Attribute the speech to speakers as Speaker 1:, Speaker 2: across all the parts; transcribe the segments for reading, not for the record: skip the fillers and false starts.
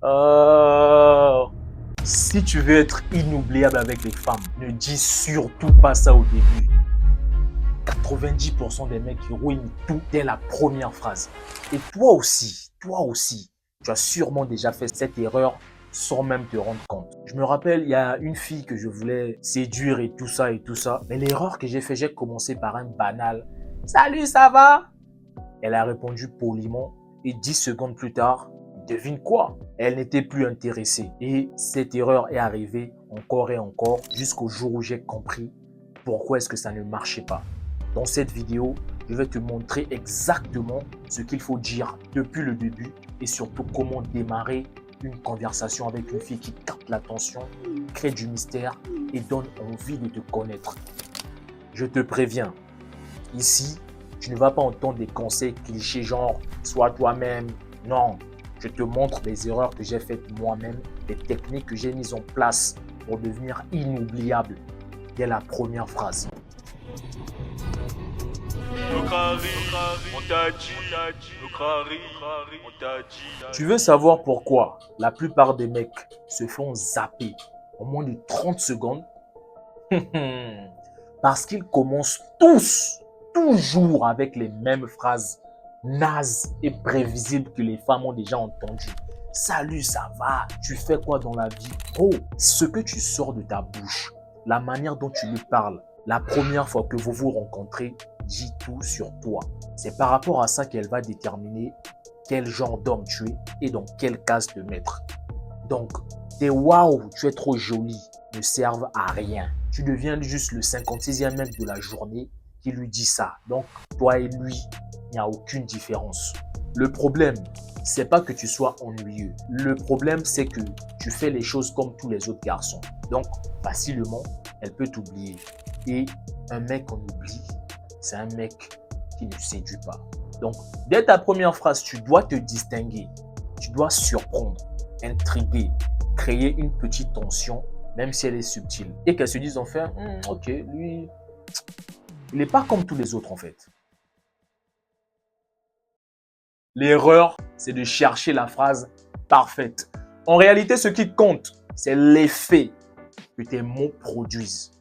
Speaker 1: Euh, Si tu veux être inoubliable avec les femmes, ne dis surtout pas ça au début. 90% des mecs qui ruinent tout dès la première phrase. Et toi aussi, tu as sûrement déjà fait cette erreur sans même te rendre compte. Je me rappelle, il y a une fille que je voulais séduire et tout ça. Mais l'erreur que j'ai fait, j'ai commencé par un banal « Salut, ça va ?» Elle a répondu poliment et 10 secondes plus tard, devine quoi? Elle n'était plus intéressée. Et cette erreur est arrivée encore et encore jusqu'au jour où j'ai compris pourquoi est-ce que ça ne marchait pas. Dans cette vidéo, je vais te montrer exactement ce qu'il faut dire depuis le début et surtout comment démarrer une conversation avec une fille qui capte l'attention, crée du mystère et donne envie de te connaître. Je te préviens, ici, tu ne vas pas entendre des conseils clichés genre « sois toi-même ». Non, je te montre des erreurs que j'ai faites moi-même, des techniques que j'ai mises en place pour devenir inoubliable dès la première phrase. Tu veux savoir pourquoi la plupart des mecs se font zapper en moins de 30 secondes? Parce qu'ils commencent toujours avec les mêmes phrases nazes et prévisibles que les femmes ont déjà entendues. Salut, ça va? Tu fais quoi dans la vie? Oh, ce que tu sors de ta bouche, la manière dont tu lui parles, la première fois que vous vous rencontrez, dit tout sur toi. C'est par rapport à ça qu'elle va déterminer quel genre d'homme tu es et dans quelle case te mettre. Donc, tes waouh, tu es trop jolie ne servent à rien. Tu deviens juste le 56e mec de la journée qui lui dit ça. Donc, toi et lui, il n'y a aucune différence. Le problème, c'est pas que tu sois ennuyeux. Le problème, c'est que tu fais les choses comme tous les autres garçons. Donc, facilement, elle peut t'oublier. Et un mec qu'on oublie, c'est un mec qui ne séduit pas. Donc, dès ta première phrase, tu dois te distinguer. Tu dois surprendre, intriguer, créer une petite tension, même si elle est subtile. Et qu'elle se dise enfin, ok, lui, il n'est pas comme tous les autres en fait. L'erreur, c'est de chercher la phrase parfaite. En réalité, ce qui compte, c'est l'effet que tes mots produisent.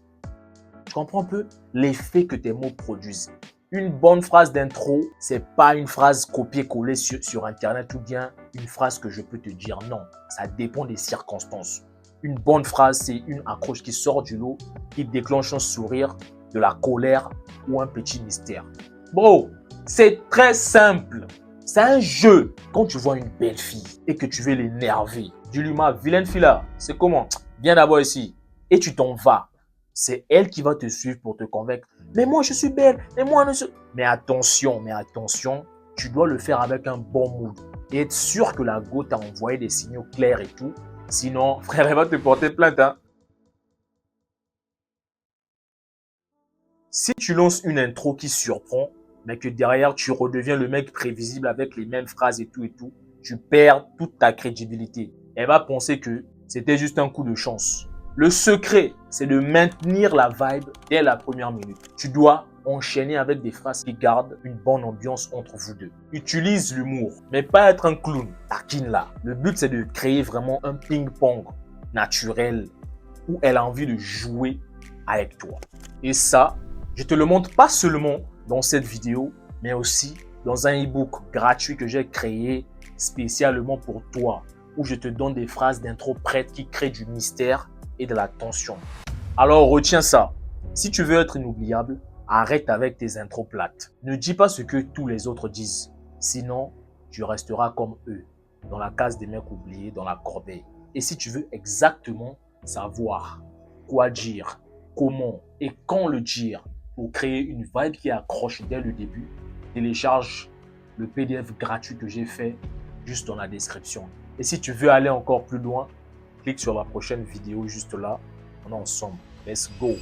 Speaker 1: Tu comprends un peu? L'effet que tes mots produisent. Une bonne phrase d'intro, c'est pas une phrase copiée-collée sur Internet ou bien une phrase que je peux te dire. Non, ça dépend des circonstances. Une bonne phrase, c'est une accroche qui sort du lot, qui déclenche un sourire, de la colère ou un petit mystère. Bro, c'est très simple. C'est un jeu. Quand tu vois une belle fille et que tu veux l'énerver, dis-lui ma vilaine fille là, c'est comment? Viens d'abord ici. Et tu t'en vas. C'est elle qui va te suivre pour te convaincre. Mais moi, je suis belle. Mais moi, je... Mais attention, tu dois le faire avec un bon mood. Et être sûr que la go t'a envoyé des signaux clairs et tout. Sinon, frère, elle va te porter plainte. Hein? Si tu lances une intro qui surprend, mais que derrière, tu redeviens le mec prévisible avec les mêmes phrases et tout, tu perds toute ta crédibilité. Elle va penser que c'était juste un coup de chance. Le secret, c'est de maintenir la vibe dès la première minute. Tu dois enchaîner avec des phrases qui gardent une bonne ambiance entre vous deux. Utilise l'humour, mais pas être un clown. Taquine-la. Le but, c'est de créer vraiment un ping-pong naturel où elle a envie de jouer avec toi. Et ça, je te le montre pas seulement dans cette vidéo, mais aussi dans un e-book gratuit que j'ai créé spécialement pour toi, où je te donne des phrases d'intro prêtes qui créent du mystère et de la tension. Alors retiens ça, si tu veux être inoubliable, arrête avec tes intros plates. Ne dis pas ce que tous les autres disent, sinon tu resteras comme eux, dans la case des mecs oubliés, dans la corbeille. Et si tu veux exactement savoir quoi dire, comment et quand le dire pour créer une vibe qui accroche dès le début, télécharge le PDF gratuit que j'ai fait juste dans la description. Et si tu veux aller encore plus loin, clique sur la prochaine vidéo juste là. On est ensemble. Let's go!